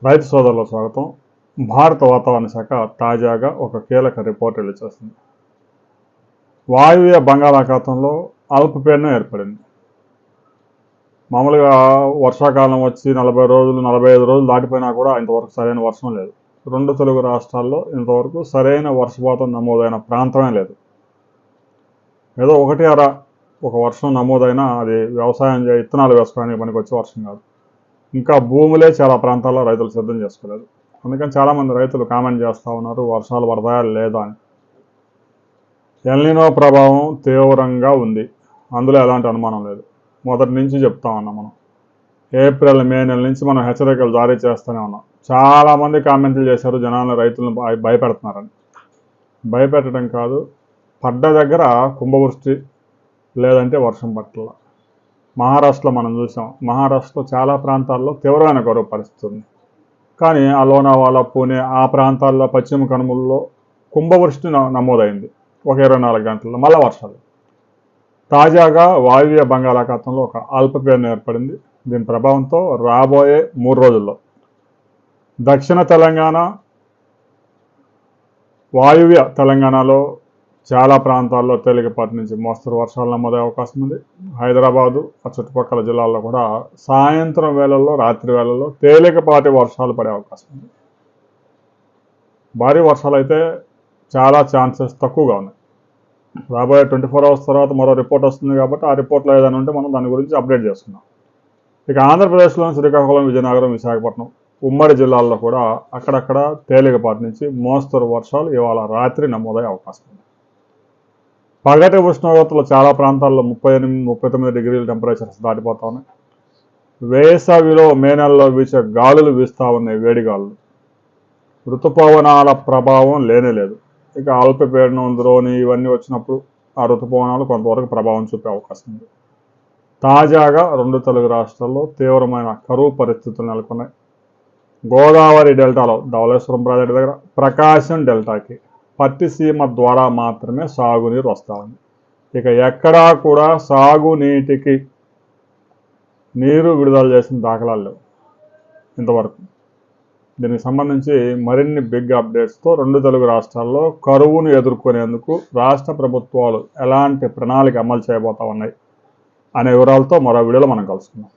రైతు సోదరులకు స్వాగతం. భారత వాతావరణ శాఖ తాజాగా ఒక కీలక రిపోర్ట్ రిలీజ్ చేసింది. వాయువ్య బంగాళాఖాతంలో అల్పపీడనం ఏర్పడింది. మామూలుగా వర్షాకాలం వచ్చి 40 రోజులు 45 రోజులు దాటిపోయినా కూడా ఇంతవరకు సరైన వర్షం లేదు. 2 తెలుగు రాష్ట్రాల్లో ఇంతవరకు సరైన వర్షపాతం నమోదైన ప్రాంతమే లేదు. ఏదో ఒకటి అర ఒక వర్షం నమోదైనా అది వ్యవసాయం విత్తనాలు వేసుకోవడానికి పనికొచ్చే వర్షం కాదు. ఇంకా భూములే చాలా ప్రాంతాల్లో రైతులు సిద్ధం చేసుకోలేదు. అందుకని చాలామంది రైతులు కామెంట్ చేస్తూ ఉన్నారు, వర్షాలు పడతాయా లేదా అని. ఎల్నినో ప్రభావం తీవ్రంగా ఉంది, అందులో ఎలాంటి అనుమానం లేదు. మొదటి నుంచి చెప్తా ఉన్నాం మనం. ఏప్రిల్ మే నెల నుంచి మనం హెచ్చరికలు జారీ చేస్తూనే ఉన్నాం. చాలామంది కామెంట్లు చేశారు, జనాలను రైతులను భయపెడుతున్నారని. భయపెట్టడం కాదు, పడ్డ దగ్గర కుంభవృష్టి లేదంటే వర్షం పట్ల. మహారాష్ట్రలో మనం చూసాం. మహారాష్ట్రలో చాలా ప్రాంతాల్లో తీవ్రమైన కరువు పరిస్థితి ఉంది. కానీ ఆ లోనావాలా, పూణే ఆ ప్రాంతాల్లో పశ్చిమ కనుమల్లో కుంభవృష్టి నమోదైంది. ఒక 24 గంటల్లో మళ్ళా వర్షాలు. తాజాగా వాయువ్య బంగాళాఖాతంలో ఒక అల్పపీడనం ఏర్పడింది. దీని ప్రభావంతో రాబోయే 3 రోజుల్లో దక్షిణ తెలంగాణ, వాయువ్య తెలంగాణలో చాలా ప్రాంతాల్లో తేలికపాటి నుంచి మోస్తరు వర్షాలు నమోదయ్యే అవకాశం ఉంది. హైదరాబాదు ఆ చుట్టుపక్కల జిల్లాల్లో కూడా సాయంత్రం వేళల్లో, రాత్రి వేళల్లో తేలికపాటి వర్షాలు పడే అవకాశం ఉంది. భారీ వర్షాలు అయితే చాలా ఛాన్సెస్ తక్కువగా ఉన్నాయి. రాబోయే 24 అవర్స్ తర్వాత మరో రిపోర్ట్ వస్తుంది కాబట్టి ఆ రిపోర్ట్లో ఏదైనా ఉంటే మనం దాని గురించి అప్డేట్ చేసుకున్నాం. ఇక ఆంధ్రప్రదేశ్లోని శ్రీకాకుళం, విజయనగరం, విశాఖపట్నం ఉమ్మడి జిల్లాల్లో కూడా అక్కడక్కడ తేలికపాటి నుంచి మోస్తరు వర్షాలు ఇవాళ రాత్రి నమోదయ్యే అవకాశం ఉంది. పగటి ఉష్ణోగ్రతలు చాలా ప్రాంతాల్లో 38-39 డిగ్రీల టెంపరేచర్స్ దాటిపోతా ఉన్నాయి. వేసవిలో మే నెలలో వీచే గాలులు వీస్తూ ఉన్నాయి, వేడి గాలులు. ఋతుపవనాల ప్రభావం లేనేలేదు. ఇక అల్పపీడనం, ద్రోణి ఇవన్నీ వచ్చినప్పుడు ఆ ఋతుపవనాలు కొంతవరకు ప్రభావం చూపే అవకాశం ఉంది. తాజాగా 2 తెలుగు రాష్ట్రాల్లో తీవ్రమైన కరువు పరిస్థితులు నెలకొన్నాయి. గోదావరి డెల్టాలో ధవళేశ్వరం ప్రాజెక్టు దగ్గర, ప్రకాశం డెల్టాకి పట్టిసీమ ద్వారా మాత్రమే సాగునీరు వస్తూ ఉంది. ఇక ఎక్కడా కూడా సాగునీటికి నీరు విడుదల చేసిన దాఖలాలు లేవు ఇంతవరకు. దీనికి సంబంధించి మరిన్ని బిగ్ అప్డేట్స్తో 2 తెలుగు రాష్ట్రాల్లో కరువును ఎదుర్కొనేందుకు రాష్ట్ర ప్రభుత్వాలు ఎలాంటి ప్రణాళిక అమలు చేయబోతా ఉన్నాయి అనే వివరాలతో మరో వీడియోలో మనం కలుసుకుందాం.